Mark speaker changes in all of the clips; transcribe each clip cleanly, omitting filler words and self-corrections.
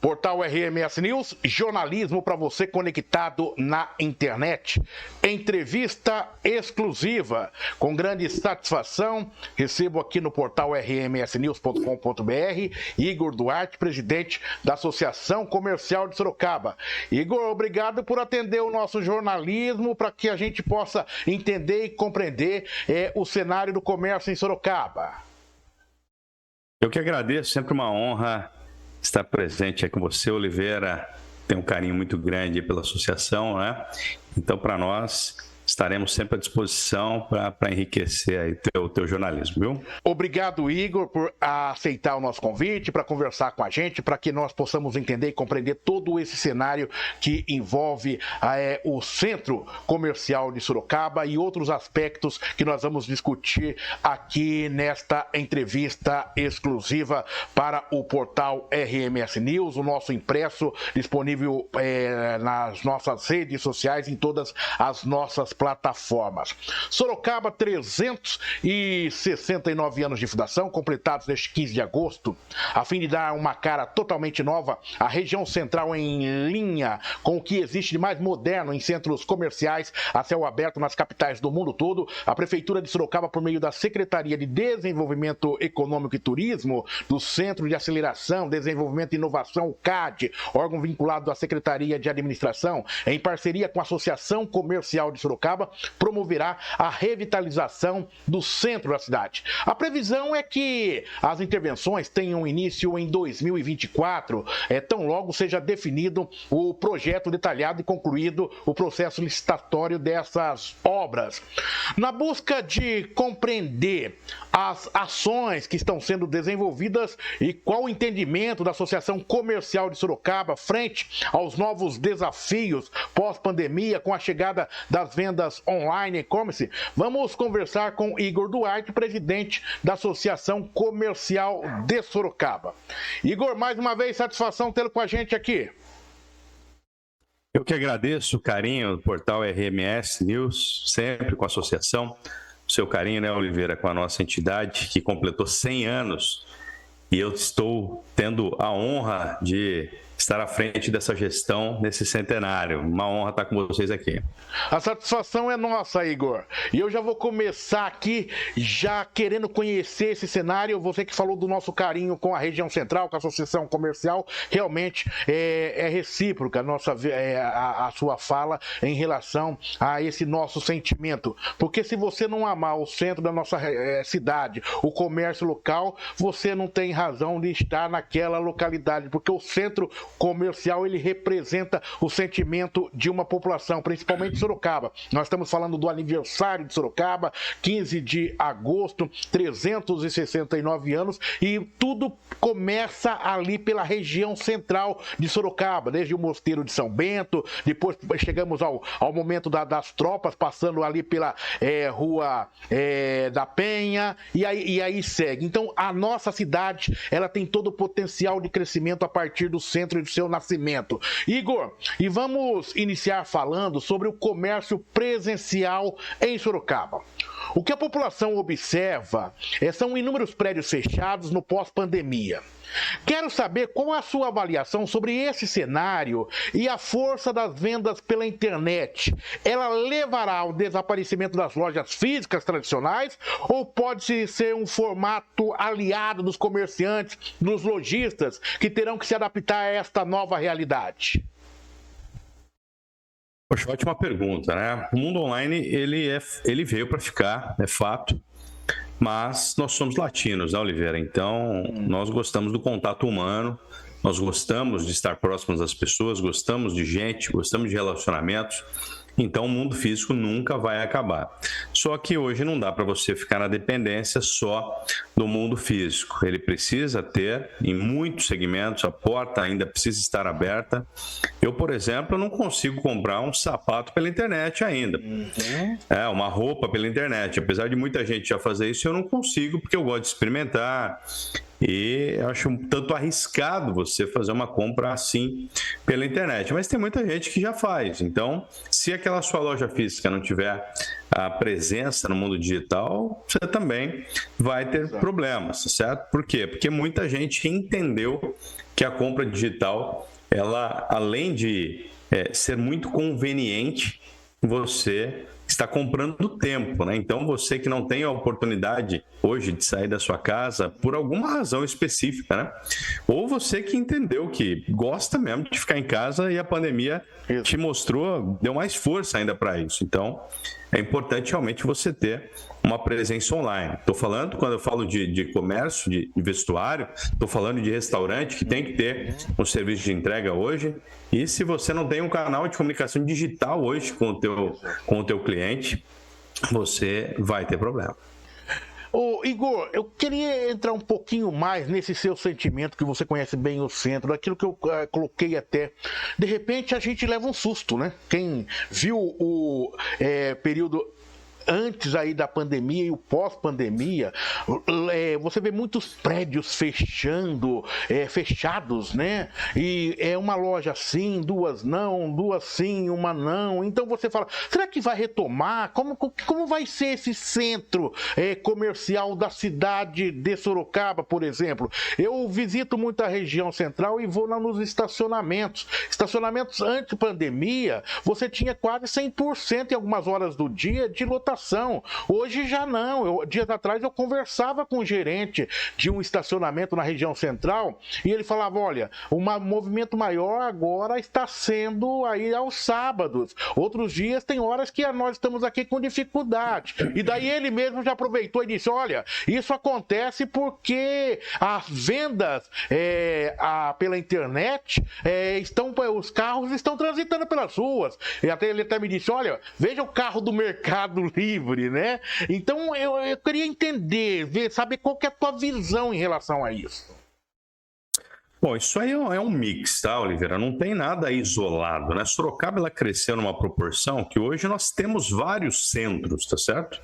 Speaker 1: Portal RMS News, jornalismo para você conectado na internet. Entrevista exclusiva. Com grande satisfação, recebo aqui no portal rmsnews.com.br Igor Duarte, presidente da Associação Comercial de Sorocaba. Igor, obrigado por atender o nosso jornalismo para que a gente possa entender e compreender o cenário do comércio em Sorocaba.
Speaker 2: Eu que agradeço, sempre uma honra estar presente aqui com você, Oliveira. Tem um carinho muito grande pela associação, né? Então, para nós, estaremos sempre à disposição para enriquecer aí o teu jornalismo, viu?
Speaker 1: Obrigado, Igor, por aceitar o nosso convite, para conversar com a gente, para que nós possamos entender e compreender todo esse cenário que envolve o Centro Comercial de Sorocaba e outros aspectos que nós vamos discutir aqui nesta entrevista exclusiva para o portal RMS News, o nosso impresso disponível nas nossas redes sociais, em todas as nossas plataformas. Sorocaba, 369 anos de fundação, completados neste 15 de agosto, a fim de dar uma cara totalmente nova à região central em linha com o que existe de mais moderno em centros comerciais a céu aberto nas capitais do mundo todo. A Prefeitura de Sorocaba, por meio da Secretaria de Desenvolvimento Econômico e Turismo, do Centro de Aceleração, Desenvolvimento e Inovação, o CAD, órgão vinculado à Secretaria de Administração, em parceria com a Associação Comercial de Sorocaba, promoverá a revitalização do centro da cidade. A previsão é que as intervenções tenham início em 2024, tão logo seja definido o projeto detalhado e concluído o processo licitatório dessas obras. Na busca de compreender as ações que estão sendo desenvolvidas e qual o entendimento da Associação Comercial de Sorocaba frente aos novos desafios pós-pandemia com a chegada das vendas online e-commerce, vamos conversar com Igor Duarte, presidente da Associação Comercial de Sorocaba. Igor, mais uma vez, satisfação tê-lo com a gente aqui.
Speaker 2: Eu que agradeço o carinho do portal RMS News, sempre com a associação, o seu carinho, né, Oliveira, com a nossa entidade que completou 100 anos e eu estou tendo a honra de estar à frente dessa gestão nesse centenário. Uma honra estar com vocês aqui.
Speaker 1: A satisfação é nossa, Igor. E eu já vou começar aqui, já querendo conhecer esse cenário. Você que falou do nosso carinho com a região central, com a Associação Comercial, realmente é recíproca a sua fala em relação a esse nosso sentimento. Porque se você não amar o centro da nossa cidade, o comércio local, você não tem razão de estar naquela localidade, porque o centro comercial, ele representa o sentimento de uma população, principalmente Sorocaba. Nós estamos falando do aniversário de Sorocaba, 15 de agosto, 369 anos, e tudo começa ali pela região central de Sorocaba, desde o Mosteiro de São Bento, depois chegamos ao momento das tropas, passando ali pela Rua da Penha, e aí segue. Então, a nossa cidade, ela tem todo o potencial de crescimento a partir do centro do seu nascimento. Igor, e vamos iniciar falando sobre o comércio presencial em Sorocaba. O que a população observa são inúmeros prédios fechados no pós-pandemia. Quero saber qual é a sua avaliação sobre esse cenário e a força das vendas pela internet. Ela levará ao desaparecimento das lojas físicas tradicionais ou pode ser um formato aliado dos comerciantes, dos lojistas, que terão que se adaptar a esta nova realidade?
Speaker 2: Poxa, ótima pergunta, né? O mundo online, ele veio para ficar, é fato. Mas nós somos latinos, né, Oliveira? Então, nós gostamos do contato humano, nós gostamos de estar próximos das pessoas, gostamos de gente, gostamos de relacionamentos. Então, o mundo físico nunca vai acabar. Só que hoje não dá para você ficar na dependência só do mundo físico. Ele precisa ter, em muitos segmentos, a porta ainda precisa estar aberta. Eu, por exemplo, não consigo comprar um sapato pela internet ainda. Uma roupa pela internet. Apesar de muita gente já fazer isso, eu não consigo, porque eu gosto de experimentar. E eu acho um tanto arriscado você fazer uma compra assim pela internet. Mas tem muita gente que já faz. Então, se aquela sua loja física não tiver a presença no mundo digital, você também vai ter problemas, certo? Por quê? Porque muita gente entendeu que a compra digital, ela, além de ser muito conveniente, você está comprando tempo, né? Então, você que não tem a oportunidade hoje de sair da sua casa por alguma razão específica, né? Ou você que entendeu que gosta mesmo de ficar em casa e a pandemia te mostrou, deu mais força ainda para isso. Então, é importante realmente você ter uma presença online. Estou falando, quando eu falo de comércio, de vestuário, estou falando de restaurante que tem que ter um serviço de entrega hoje. E se você não tem um canal de comunicação digital hoje com o teu cliente, você vai ter problema.
Speaker 1: Ô, Igor, eu queria entrar um pouquinho mais nesse seu sentimento, que você conhece bem o centro, daquilo que eu coloquei até. De repente a gente leva um susto, né? Quem viu o período antes aí da pandemia e o pós-pandemia, você vê muitos prédios fechados, né? E é uma loja sim, duas não, duas sim, uma não. Então você fala, será que vai retomar? Como vai ser esse centro comercial da cidade de Sorocaba, por exemplo? Eu visito muito a região central e vou lá nos estacionamentos. Estacionamentos antes pandemia, você tinha quase 100% em algumas horas do dia de lotação. Hoje já não. Dias atrás eu conversava com o gerente de um estacionamento na região central e ele falava, olha, um movimento maior agora está sendo aí aos sábados. Outros dias tem horas que nós estamos aqui com dificuldade. E daí ele mesmo já aproveitou e disse, olha, isso acontece porque as vendas pela internet os carros estão transitando pelas ruas. E ele até me disse, olha, veja o carro do Mercado Livre, né? Então eu queria entender, saber qual que é a tua visão em relação a isso.
Speaker 2: Bom, isso aí é um mix, tá, Oliveira? Não tem nada isolado, né? Sorocaba, ela cresceu numa proporção que hoje nós temos vários centros, tá certo?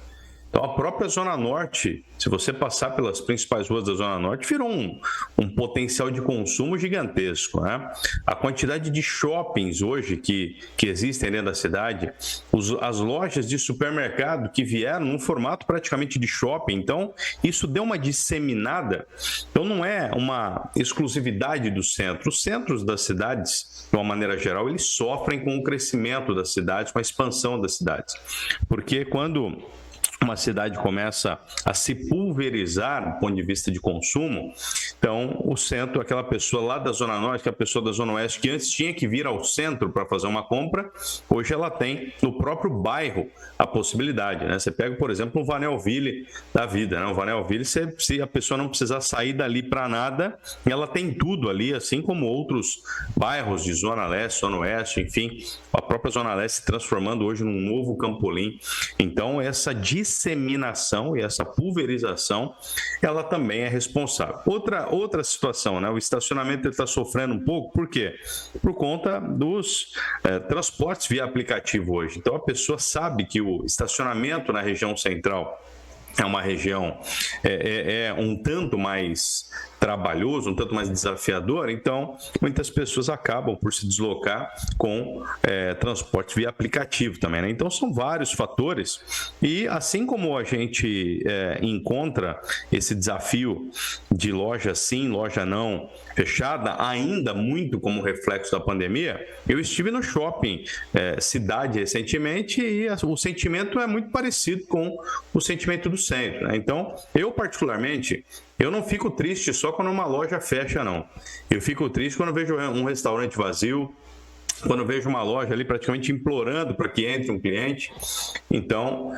Speaker 2: Então, a própria Zona Norte, se você passar pelas principais ruas da Zona Norte, virou um potencial de consumo gigantesco, né? A quantidade de shoppings hoje que existem dentro da cidade, as lojas de supermercado que vieram num formato praticamente de shopping, então isso deu uma disseminada. Então, não é uma exclusividade do centro. Os centros das cidades, de uma maneira geral, eles sofrem com o crescimento das cidades, com a expansão das cidades. Porque quando uma cidade começa a se pulverizar do ponto de vista de consumo, então o centro, aquela pessoa lá da Zona Norte, que é a pessoa da Zona Oeste, que antes tinha que vir ao centro para fazer uma compra, hoje ela tem no próprio bairro a possibilidade, né? Você pega, por exemplo, um Vanelville da vida, né? Um Vanelville, se a pessoa não precisar sair dali para nada, ela tem tudo ali, assim como outros bairros de Zona Leste, Zona Oeste, enfim, a própria Zona Leste se transformando hoje num novo Campolim. Então, essa disseminação e essa pulverização, ela também é responsável. Outra situação, né? O estacionamento está sofrendo um pouco, por quê? Por conta dos transportes via aplicativo hoje. Então, a pessoa sabe que o estacionamento na região central é uma região um tanto mais trabalhoso, um tanto mais desafiador, então muitas pessoas acabam por se deslocar com transporte via aplicativo também, né? Então são vários fatores e assim como a gente encontra esse desafio de loja sim, loja não fechada, ainda muito como reflexo da pandemia, eu estive no shopping Cidade recentemente e o sentimento é muito parecido com o sentimento do centro, né? Então, eu particularmente, eu não fico triste só quando uma loja fecha, não. Eu fico triste quando eu vejo um restaurante vazio, quando eu vejo uma loja ali praticamente implorando para que entre um cliente. Então,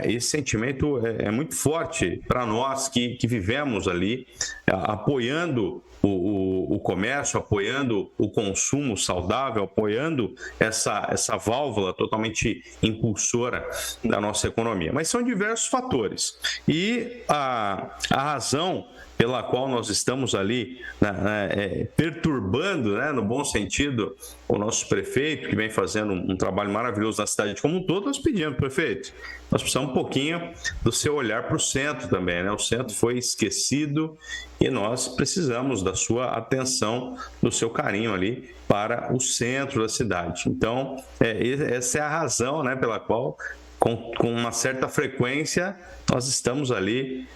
Speaker 2: esse sentimento é muito forte para nós que vivemos ali, apoiando o comércio, apoiando o consumo saudável, apoiando essa válvula totalmente impulsora da nossa economia. Mas são diversos fatores. E a razão pela qual nós estamos ali perturbando, né, no bom sentido, o nosso prefeito, que vem fazendo um trabalho maravilhoso na cidade como um todo, nós pedimos, prefeito, nós precisamos um pouquinho do seu olhar para o centro também, né? O centro foi esquecido e nós precisamos da sua atenção, do seu carinho ali para o centro da cidade. Então, essa é a razão, né, pela qual com uma certa frequência, nós estamos ali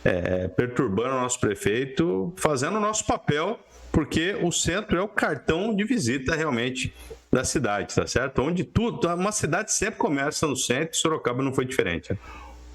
Speaker 2: perturbando o nosso prefeito, fazendo o nosso papel, porque o centro é o cartão de visita realmente da cidade, tá certo? Onde tudo, uma cidade sempre começa no centro, e Sorocaba não foi diferente.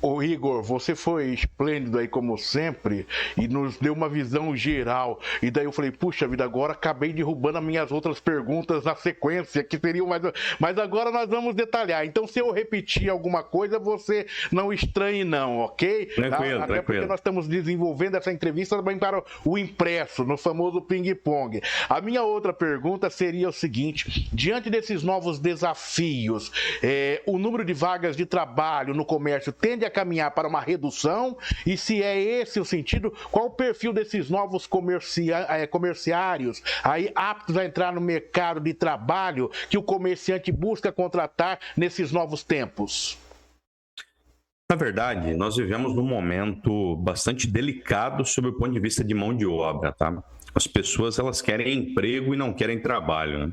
Speaker 1: Ô Igor, você foi esplêndido aí como sempre e nos deu uma visão geral. E daí eu falei, puxa vida, agora acabei derrubando as minhas outras perguntas na sequência, que seriam mais... Mas agora nós vamos detalhar. Então, se eu repetir alguma coisa, você não estranhe não, ok?
Speaker 2: Tranquilo,
Speaker 1: Até porque nós estamos desenvolvendo essa entrevista também para o impresso, no famoso ping-pong. A minha outra pergunta seria o seguinte, diante desses novos desafios, o número de vagas de trabalho no comércio tende a caminhar para uma redução, e se é esse o sentido, qual o perfil desses novos comerciários aí aptos a entrar no mercado de trabalho que o comerciante busca contratar nesses novos tempos?
Speaker 2: Na verdade, nós vivemos num momento bastante delicado sob o ponto de vista de mão de obra, tá? As pessoas, elas querem emprego e não querem trabalho, né?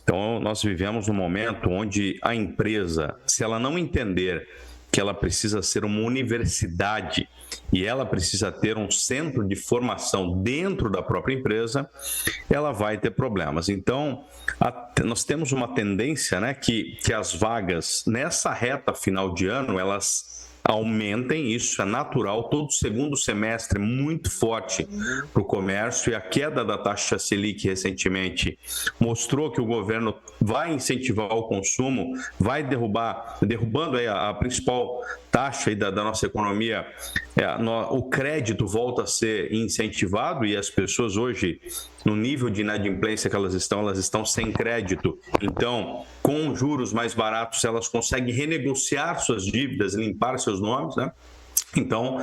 Speaker 2: Então, nós vivemos num momento onde a empresa, se ela não entender que ela precisa ser uma universidade e ela precisa ter um centro de formação dentro da própria empresa, ela vai ter problemas. Então, nós temos uma tendência, né, que as vagas nessa reta final de ano, elas aumentem, isso é natural, todo segundo semestre muito forte para o comércio, e a queda da taxa Selic recentemente mostrou que o governo vai incentivar o consumo, vai derrubando aí a principal taxa aí da nossa economia, o crédito volta a ser incentivado, e as pessoas hoje, no nível de inadimplência que elas estão sem crédito. Então, com juros mais baratos, elas conseguem renegociar suas dívidas, limpar seus nomes, né? Então,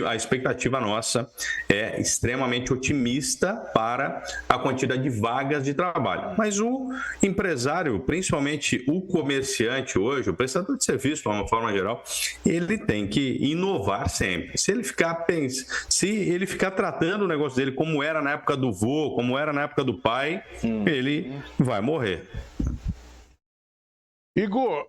Speaker 2: a expectativa nossa é extremamente otimista para a quantidade de vagas de trabalho. Mas o empresário, principalmente o comerciante hoje, o prestador de serviço, de uma forma geral, ele tem que inovar sempre. Se ele ficar tratando o negócio dele como era na época do vô, como era na época do pai, ele vai morrer.
Speaker 1: Igor,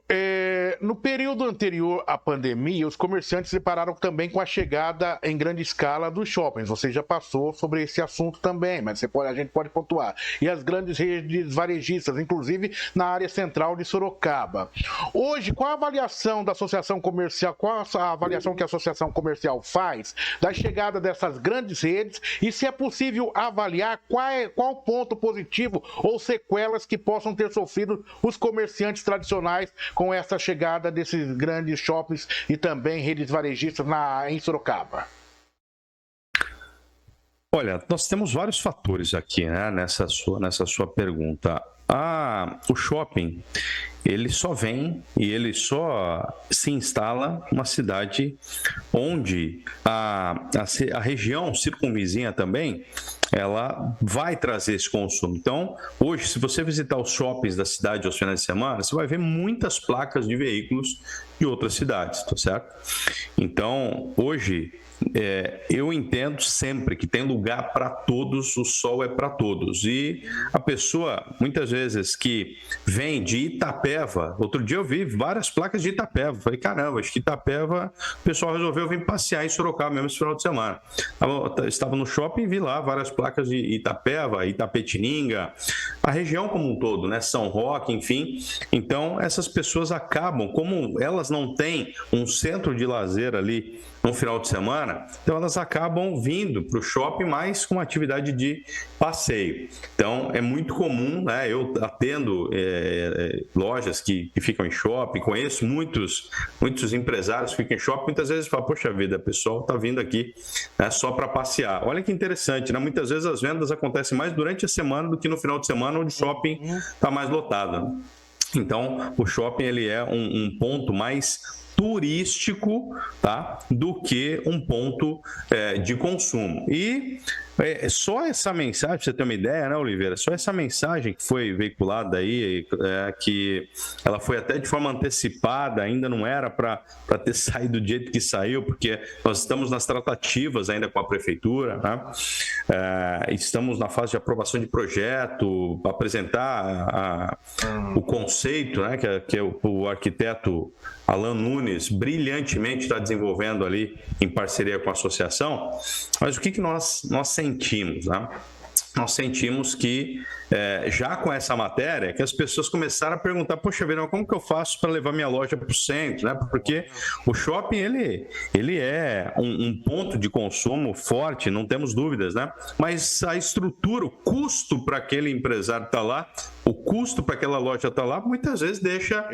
Speaker 1: no período anterior à pandemia, os comerciantes se pararam também com a chegada em grande escala dos shoppings. Você já passou sobre esse assunto também, mas a gente pode pontuar. E as grandes redes varejistas, inclusive na área central de Sorocaba. Hoje, qual a avaliação da associação comercial, qual a avaliação que a associação comercial faz da chegada dessas grandes redes, e se é possível avaliar qual ponto positivo ou sequelas que possam ter sofrido os comerciantes tradicionais com essa chegada desses grandes shoppings e também redes varejistas em Sorocaba?
Speaker 2: Olha, nós temos vários fatores aqui, né, nessa sua pergunta. O shopping, ele só vem e ele só se instala numa cidade onde a região circunvizinha também, ela vai trazer esse consumo. Então, hoje, se você visitar os shoppings da cidade aos finais de semana, você vai ver muitas placas de veículos de outras cidades, tá certo? Então, hoje, eu entendo sempre que tem lugar para todos, o sol é para todos. E a pessoa, muitas vezes, que vem de Itapeva, outro dia eu vi várias placas de Itapeva, falei, caramba, acho que Itapeva, o pessoal resolveu vir passear em Sorocaba mesmo esse final de semana. Eu estava no shopping e vi lá várias placas de Itapeva, Itapetininga, a região como um todo, né, São Roque, enfim. Então, essas pessoas acabam, como elas não têm um centro de lazer ali no final de semana, então elas acabam vindo para o shopping mais com uma atividade de passeio. Então, é muito comum, né? Eu atendo lojas que ficam em shopping, conheço muitos empresários que ficam em shopping, muitas vezes falam, poxa vida, o pessoal está vindo aqui, né, só para passear. Olha que interessante, né? Muitas vezes as vendas acontecem mais durante a semana do que no final de semana, onde o shopping está mais lotado. Então, o shopping ele é um ponto mais turístico, tá, do que um ponto de consumo. E Só essa mensagem, pra você ter uma ideia, né, Oliveira? Só essa mensagem que foi veiculada aí, que ela foi até de forma antecipada, ainda não era para ter saído do jeito que saiu, porque nós estamos nas tratativas ainda com a prefeitura, né? Estamos na fase de aprovação de projeto, apresentar o conceito, né, que o arquiteto Alan Nunes brilhantemente está desenvolvendo ali em parceria com a associação. Mas o que nós sentimos, né? Nós sentimos que, já com essa matéria, que as pessoas começaram a perguntar, poxa vida, como que eu faço para levar minha loja para o centro, né? Porque o shopping, ele é um ponto de consumo forte, não temos dúvidas, né? Mas a estrutura, o custo para aquele empresário estar lá, o custo para aquela loja estar lá, muitas vezes deixa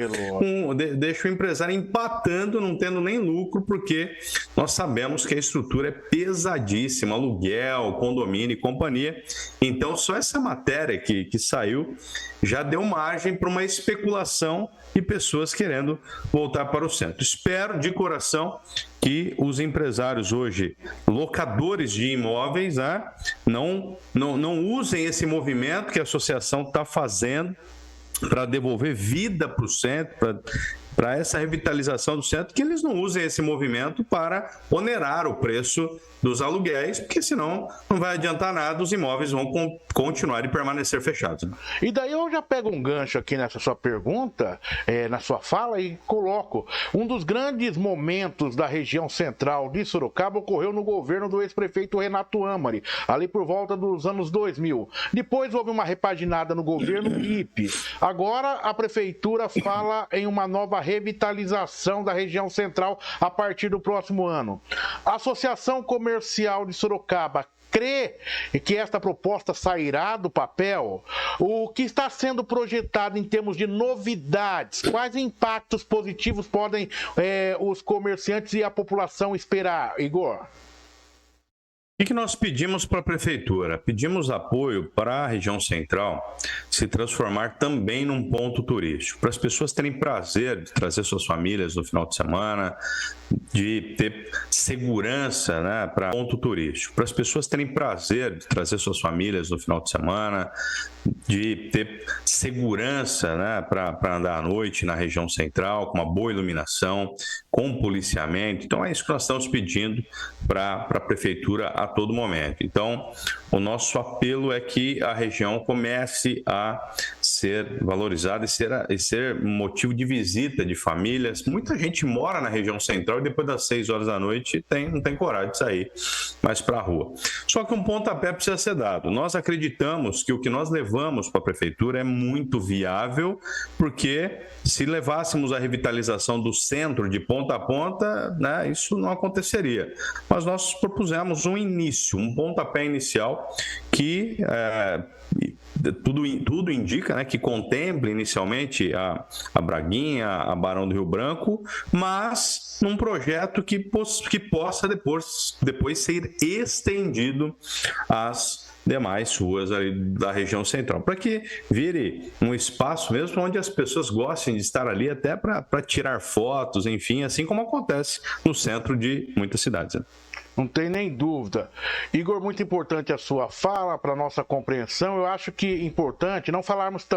Speaker 2: o empresário empatando, não tendo nem lucro, porque nós sabemos que a estrutura é pesadíssima, aluguel, condomínio e companhia. Então, só essa matéria que saiu já deu margem para uma especulação e pessoas querendo voltar para o centro. Espero de coração que os empresários hoje, locadores de imóveis, né, não usem esse movimento que a associação está fazendo para devolver vida para o centro, para essa revitalização do centro, que eles não usem esse movimento para onerar o preço dos aluguéis, porque senão não vai adiantar nada, os imóveis vão continuar e permanecer fechados.
Speaker 1: E daí eu já pego um gancho aqui nessa sua pergunta, na sua fala, e coloco: um dos grandes momentos da região central de Sorocaba ocorreu no governo do ex-prefeito Renato Amari, ali por volta dos anos 2000. Depois houve uma repaginada no governo Lippe. Agora a prefeitura fala em uma nova revitalização da região central a partir do próximo ano. A Associação Comercial de Sorocaba crê que esta proposta sairá do papel? O que está sendo projetado em termos de novidades? Quais impactos positivos podem os comerciantes e a população esperar, Igor?
Speaker 2: O que nós pedimos para a prefeitura? Pedimos apoio para a região central se transformar também num ponto turístico, para as pessoas terem prazer de trazer suas famílias no final de semana, de ter segurança, né, para ponto turístico, para as pessoas terem prazer de trazer suas famílias no final de semana, de ter segurança, né, para andar à noite na região central, com uma boa iluminação, com policiamento. Então é isso que nós estamos pedindo para a prefeitura a todo momento. Então, o nosso apelo é que a região comece a ser valorizada e ser motivo de visita de famílias. Muita gente mora na região central e depois das 6 horas da noite não tem coragem de sair mais para a rua. Só que um pontapé precisa ser dado. Nós acreditamos que o que nós levamos para a prefeitura é muito viável, porque se levássemos a revitalização do centro de ponta a ponta, né, isso não aconteceria. Mas nós propusemos um pontapé inicial que tudo indica, né, que contemple inicialmente a Braguinha, a Barão do Rio Branco, mas num projeto que possa depois ser estendido às demais ruas ali da região central, para que vire um espaço mesmo onde as pessoas gostem de estar ali, até para tirar fotos, enfim, assim como acontece no centro de muitas cidades, né?
Speaker 1: Não tem nem dúvida. Igor, muito importante a sua fala para nossa compreensão. Eu acho que é importante não falarmos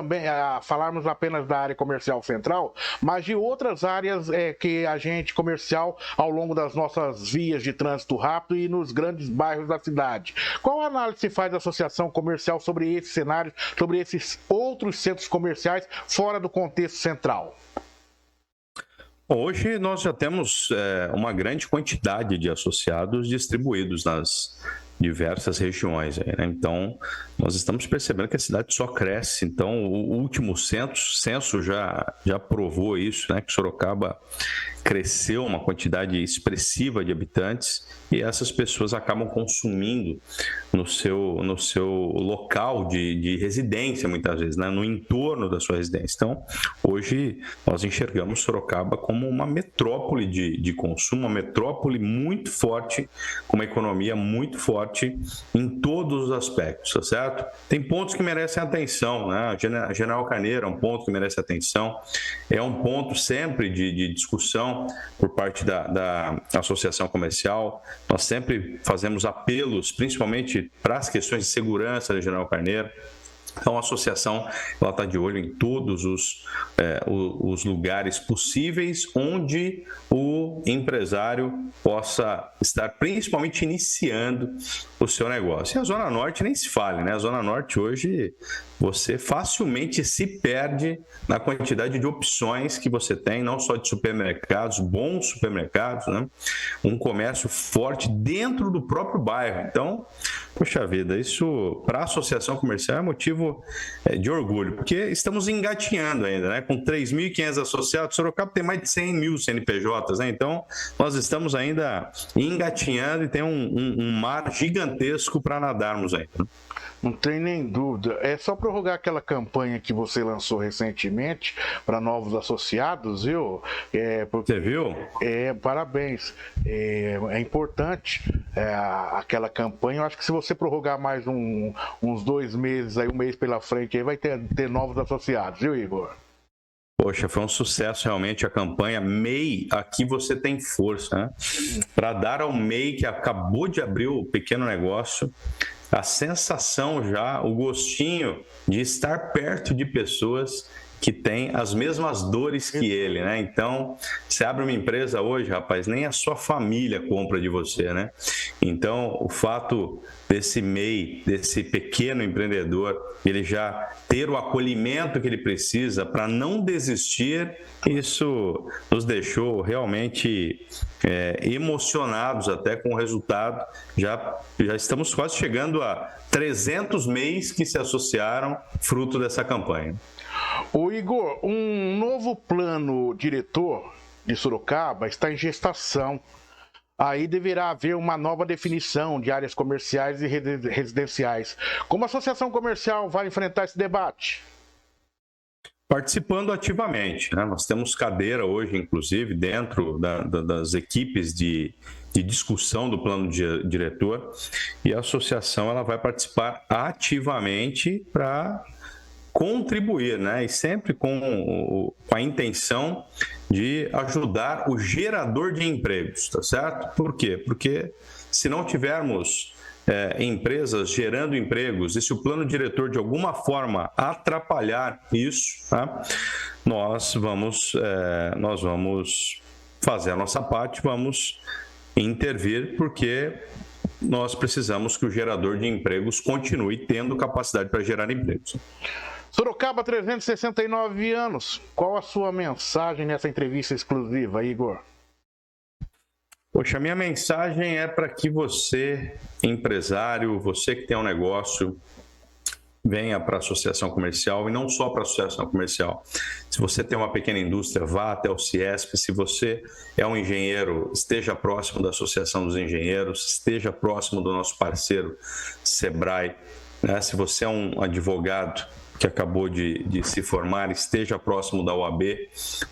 Speaker 1: apenas da área comercial central, mas de outras áreas que a gente comercial ao longo das nossas vias de trânsito rápido e nos grandes bairros da cidade. Qual análise se faz da associação comercial sobre esse cenário, sobre esses outros centros comerciais fora do contexto central?
Speaker 2: Hoje nós já temos uma grande quantidade de associados distribuídos nas diversas regiões, né? Então, nós estamos percebendo que a cidade só cresce. Então, o último censo já provou isso, né? Que Sorocaba cresceu uma quantidade expressiva de habitantes e essas pessoas acabam consumindo no seu local de residência, muitas vezes, né? No entorno da sua residência. Então, hoje, nós enxergamos Sorocaba como uma metrópole de consumo, uma metrópole muito forte, com uma economia muito forte em todos os aspectos, tá certo? Tem pontos que merecem atenção, né? General Carneiro é um ponto que merece atenção, é um ponto sempre de discussão, associação, por parte da associação comercial. Nós sempre fazemos apelos, principalmente para as questões de segurança da General Carneiro. Então, a associação está de olho em todos os lugares possíveis onde o empresário possa estar, principalmente, iniciando o seu negócio. E a Zona Norte nem se fale, né? A Zona Norte hoje, você facilmente se perde na quantidade de opções que você tem, não só de supermercados, bons supermercados, né? Um comércio forte dentro do próprio bairro. Então, poxa vida, isso para a associação comercial é motivo de orgulho, porque estamos engatinhando ainda, né? Com 3.500 associados, Sorocaba tem mais de 100 mil CNPJs, né? Então, nós estamos ainda engatinhando e tem um mar gigantesco para nadarmos ainda.
Speaker 1: Não tem nem dúvida. É só prorrogar aquela campanha que você lançou recentemente para novos associados, viu?
Speaker 2: Você viu?
Speaker 1: Parabéns. É importante aquela campanha. Eu acho que se você prorrogar mais uns 2 meses, aí, um mês pela frente, aí vai ter novos associados, viu, Igor?
Speaker 2: Poxa, foi um sucesso realmente a campanha MEI, aqui você tem força, né? Para dar ao MEI, que acabou de abrir o pequeno negócio, a sensação já, o gostinho de estar perto de pessoas que têm as mesmas dores que ele, né? Então, você abre uma empresa hoje, rapaz, nem a sua família compra de você, né? Então, o fato desse MEI, desse pequeno empreendedor, ele já ter o acolhimento que ele precisa para não desistir, isso nos deixou realmente emocionados até com o resultado. Já estamos quase chegando a 300 MEIs que se associaram fruto dessa campanha.
Speaker 1: Ô Igor, um novo plano diretor de Sorocaba está em gestação. Aí deverá haver uma nova definição de áreas comerciais e residenciais. Como a associação comercial vai enfrentar esse debate?
Speaker 2: Participando ativamente, né? Nós temos cadeira hoje, inclusive, dentro das equipes de discussão do plano diretor, e a associação ela vai participar ativamente para contribuir, né? E sempre com a intenção de ajudar o gerador de empregos, tá certo? Por quê? Porque se não tivermos empresas gerando empregos, e se o plano diretor de alguma forma atrapalhar isso, tá? nós vamos fazer a nossa parte, vamos intervir, porque nós precisamos que o gerador de empregos continue tendo capacidade para gerar empregos.
Speaker 1: Sorocaba, 369 anos. Qual a sua mensagem nessa entrevista exclusiva, Igor?
Speaker 2: Poxa, a minha mensagem é para que você, empresário, você que tem um negócio, venha para a associação comercial, e não só para a associação comercial. Se você tem uma pequena indústria, vá até o Ciesp. Se você é um engenheiro, esteja próximo da Associação dos Engenheiros, esteja próximo do nosso parceiro Sebrae, né? Se você é um advogado que acabou de se formar, esteja próximo da OAB.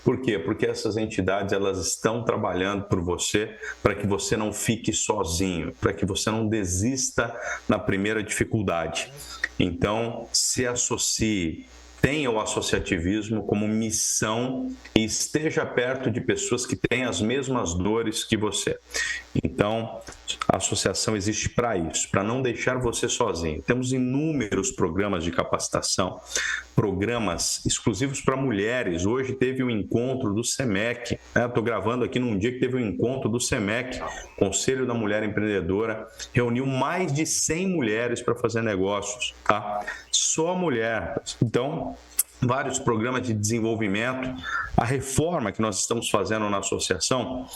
Speaker 2: Por quê? Porque essas entidades elas estão trabalhando por você, para que você não fique sozinho, para que você não desista na primeira dificuldade. Então, se associe, tenha o associativismo como missão e esteja perto de pessoas que têm as mesmas dores que você. Então, a associação existe para isso, para não deixar você sozinho. Temos inúmeros programas de capacitação, programas exclusivos para mulheres. Hoje teve um encontro do SEMEC, né? Estou gravando aqui num dia que teve um encontro do SEMEC, Conselho da Mulher Empreendedora, reuniu mais de 100 mulheres para fazer negócios, tá? Só mulher. Então, vários programas de desenvolvimento. A reforma que nós estamos fazendo na associação,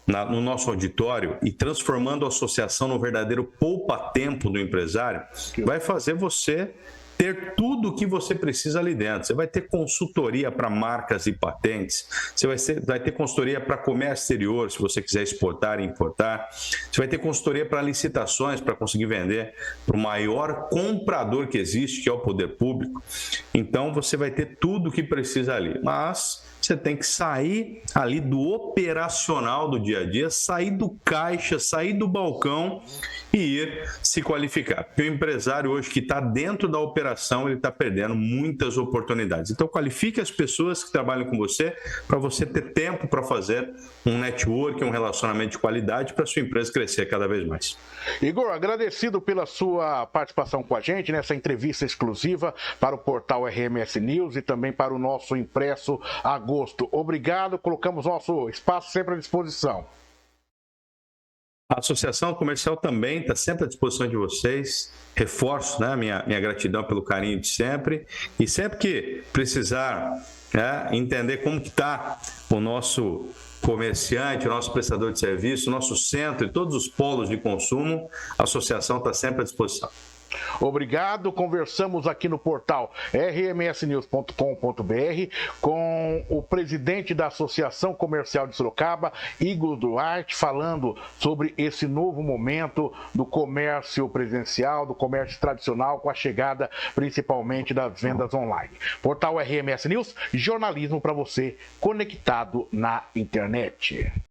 Speaker 2: no nosso auditório, e transformando a associação no verdadeiro poupa-tempo do empresário, vai fazer você ter tudo o que você precisa ali dentro. Você vai ter consultoria para marcas e patentes, você vai ter consultoria para comércio exterior, se você quiser exportar e importar, você vai ter consultoria para licitações, para conseguir vender para o maior comprador que existe, que é o poder público. Então, você vai ter tudo o que precisa ali. Mas você tem que sair ali do operacional do dia a dia, sair do caixa, sair do balcão e ir se qualificar. Porque o empresário hoje que está dentro da operação, ele está perdendo muitas oportunidades. Então, qualifique as pessoas que trabalham com você para você ter tempo para fazer um network, um relacionamento de qualidade para a sua empresa crescer cada vez mais.
Speaker 1: Igor, agradecido pela sua participação com a gente nessa entrevista exclusiva para o portal RMS News e também para o nosso Impresso Agosto. Obrigado, colocamos nosso espaço sempre à disposição.
Speaker 2: A Associação Comercial também está sempre à disposição de vocês. Reforço, né, minha gratidão pelo carinho de sempre. E sempre que precisar, né, entender como que está o nosso comerciante, o nosso prestador de serviço, o nosso centro e todos os polos de consumo, a associação está sempre à disposição.
Speaker 1: Obrigado. Conversamos aqui no portal rmsnews.com.br com o presidente da Associação Comercial de Sorocaba, Igor Duarte, falando sobre esse novo momento do comércio presencial, do comércio tradicional, com a chegada principalmente das vendas online. Portal RMS News, jornalismo para você conectado na internet.